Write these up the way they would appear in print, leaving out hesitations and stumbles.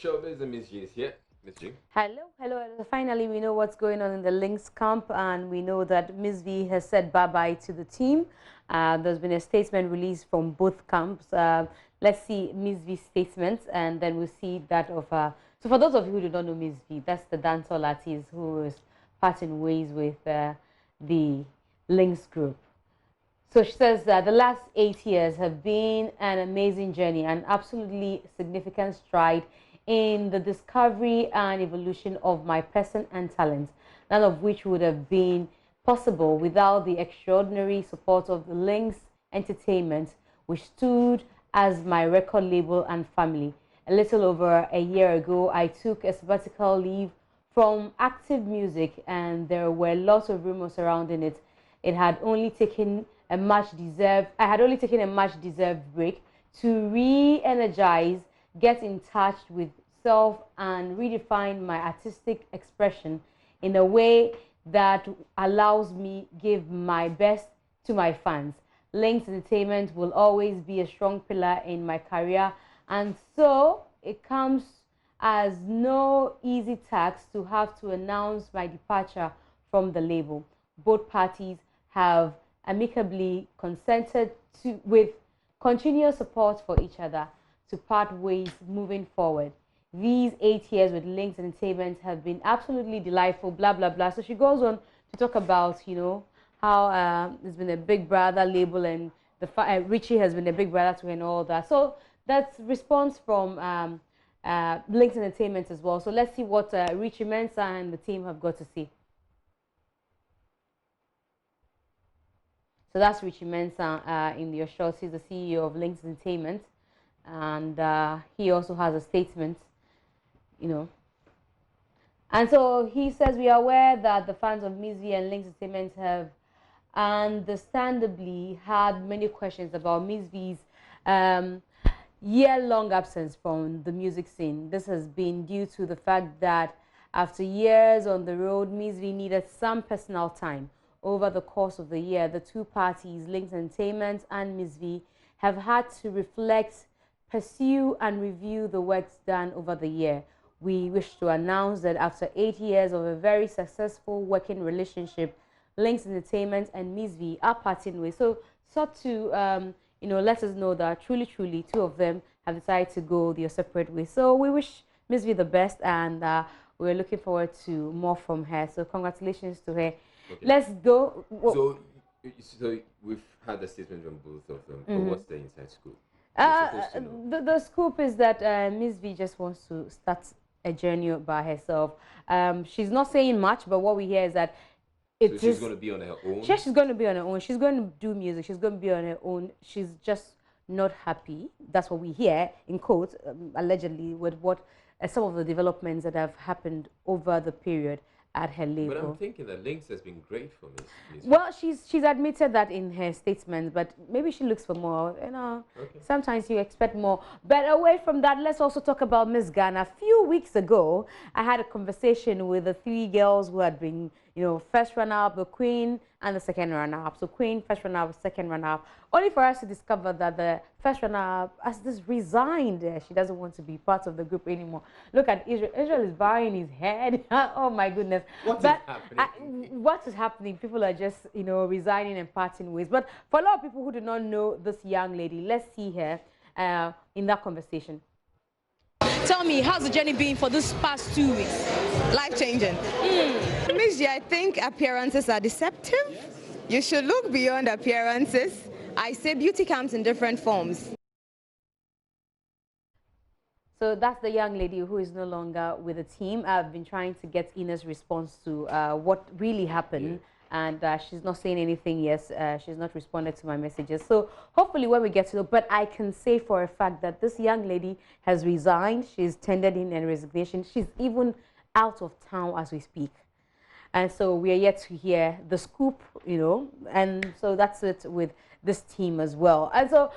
Showbiz and MzVee is here. MzVee. Hello, hello. Finally, we know what's going on in the Lynx camp, and we know that MzVee has said bye-bye to the team. There's been a statement released from both camps. Let's see MzVee's statements, and then we'll see that of... so for those of you who do not know MzVee, that's the dancehall artist who is parting ways with the Lynx group. So she says that the last 8 years have been an amazing journey, an absolutely significant stride in the discovery and evolution of my person and talent, none of which would have been possible without the extraordinary support of the Lynx Entertainment, which stood as my record label and family. A little over a year ago, I took a sabbatical leave from active music, and there were lots of rumors surrounding it. It had only taken a much-deserved break to re-energize, get in touch with self, and redefine my artistic expression in a way that allows me give my best to my fans. Lynx Entertainment will always be a strong pillar in my career, and so it comes as no easy task to have to announce my departure from the label. Both parties have amicably consented to, with continuous support for each other, to part ways moving forward. These 8 years with Lynx Entertainment have been absolutely delightful, blah, blah, blah. So she goes on to talk about, you know, how there's been a Big Brother label, and Richie has been a big brother to her and all that. So that's response from Lynx Entertainment as well. So let's see what Richie Mensah and the team have got to say. So that's Richie Mensah in your shorts. He's the CEO of Lynx Entertainment, and he also has a statement, you know. And so he says, we are aware that the fans of MzVee and Lynx Entertainment have understandably had many questions about MzVee's year-long absence from the music scene. This has been due to the fact that after years on the road, MzVee needed some personal time. Over the course of the year, the two parties, Lynx Entertainment and MzVee, have had to reflect, pursue, and review the works done over the year. We wish to announce that after 8 years of a very successful working relationship, Lynx Entertainment and MzVee are parting ways. So to you know, let us know that truly, two of them have decided to go their separate ways. So we wish MzVee the best, and we're looking forward to more from her. So congratulations to her. Okay. Let's go. So we've had a statement from both of them. But what's the inside scoop? The scoop is that MzVee just wants to start a journey by herself. She's not saying much, but what we hear is that she's going to be on her own? She's going to be on her own. She's going to do music. She's going to be on her own. She's just not happy. That's what we hear, in quotes, allegedly, with what some of the developments that have happened over the period at her label. But I'm thinking that Lynx has been great for me. Well, she's admitted that in her statement, but maybe she looks for more. You know, sometimes you expect more. But away from that, let's also talk about Miss Ghana. A few weeks ago, I had a conversation with the three girls who had been, you know, first runner-up, the Queen, and the second runner-up. So Queen, first runner-up, second runner-up. Only for us to discover that the first runner-up has just resigned. She doesn't want to be part of the group anymore. Look at Israel. Israel is bowing his head. Oh my goodness. What is happening? What is happening? People are just, you know, resigning and parting ways. But for a lot of people who do not know this young lady, let's see her in that conversation. Tell me, how's the journey been for this past 2 weeks? Life-changing. MzVee, I think appearances are deceptive. Yes. You should look beyond appearances. I say beauty comes in different forms. So that's the young lady who is no longer with the team. I've been trying to get Ina's response to what really happened. And she's not saying anything yet. She's not responded to my messages. So hopefully when we get to know, but I can say for a fact that this young lady has resigned. She's tendered in a resignation. She's even out of town as we speak. And so we are yet to hear the scoop, you know. And so that's it with this team as well. And so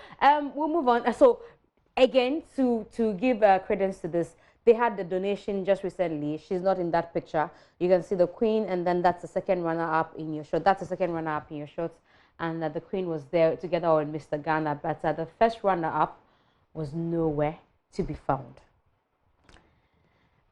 we'll move on. So again, to give credence to this, they had the donation just recently. She's not in that picture. You can see the Queen, and then that's the second runner-up in your shot. That's the second runner-up in your shots. And the Queen was there together with Mr. Ghana. But the first runner-up was nowhere to be found.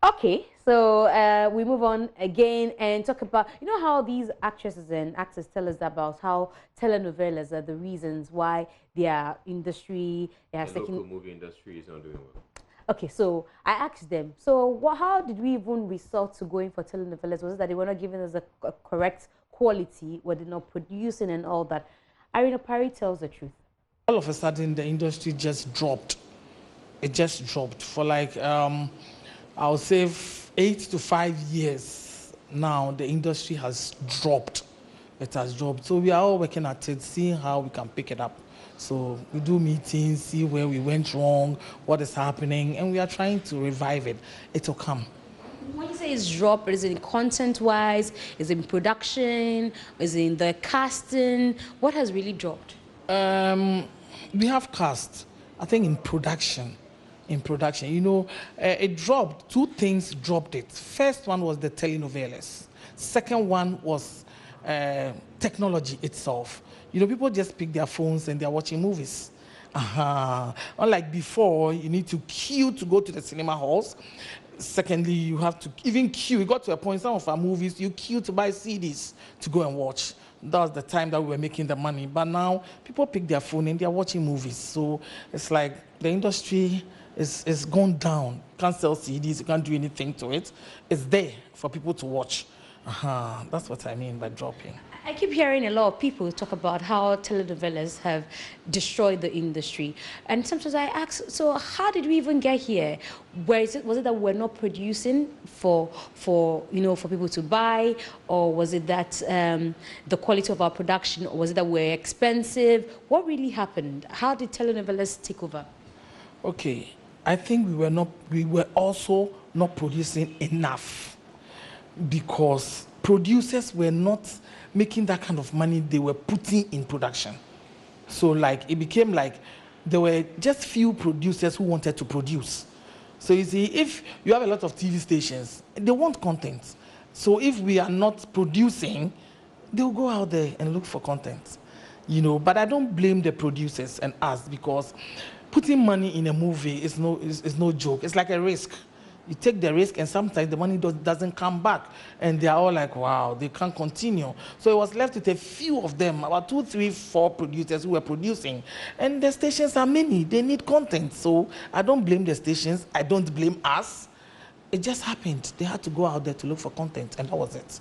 Okay, so we move on again and talk about, you know how these actresses and actors tell us about how telenovelas are the reasons why their industry, their The local movie industry is not doing well. Okay, so I asked them, so how did we even resort to going for telenovelas? Was it that they were not giving us a correct quality, were they not producing and all that? Irina Pari tells the truth. All of a sudden, the industry just dropped. It just dropped for like, I'll say 8 to 5 years now, the industry has dropped. It has dropped. So we are all working at it, seeing how we can pick it up. So we do meetings, see where we went wrong, what is happening, and we are trying to revive it. It will come. When you say it's dropped, is it content-wise? Is it in production? Is it in the casting? What has really dropped? We have cast, I think in production. You know, it dropped. Two things dropped it. First one was the telenovelas. Second one was technology itself. You know, people just pick their phones and they're watching movies. Unlike before, you need to queue to go to the cinema halls. Secondly, you have to even queue. It got to a point, some of our movies, you queue to buy CDs to go and watch. That was the time that we were making the money. But now, people pick their phone and they're watching movies. So it's like the industry is gone down. You can't sell CDs, you can't do anything to it. It's there for people to watch. That's what I mean by dropping. I keep hearing a lot of people talk about how telenovelas have destroyed the industry. And sometimes I ask, so how did we even get here? Was it that we're not producing for people to buy? Or was it that the quality of our production? Or was it that we're expensive? What really happened? How did telenovelas take over? Okay, I think we were also not producing enough because producers were not making that kind of money they were putting in production. So like it became like there were just few producers who wanted to produce. So you see, if you have a lot of TV stations, they want content. So if we are not producing, they'll go out there and look for content. You know, but I don't blame the producers and us because putting money in a movie is no joke. It's like a risk. You take the risk and sometimes the money doesn't come back. And they are all like, wow, they can't continue. So it was left with a few of them, about 2, 3, 4 producers who were producing. And the stations are many, they need content. So I don't blame the stations, I don't blame us. It just happened. They had to go out there to look for content and that was it.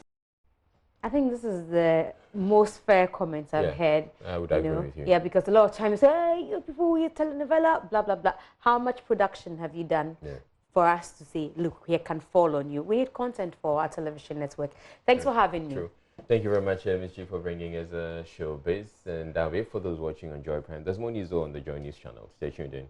I think this is the most fair comment I've heard. I would agree with you. Yeah, because a lot of times, hey, you people, you telenovela, blah, blah, blah. How much production have you done? Yeah. For us to say, look, we can fall on you. We need content for our television network. Thanks for having me. True. Thank you very much, MzVee, for bringing us a Showbiz. And wait for those watching on Joy Prime. There's more news on the Joy News channel. Stay tuned in.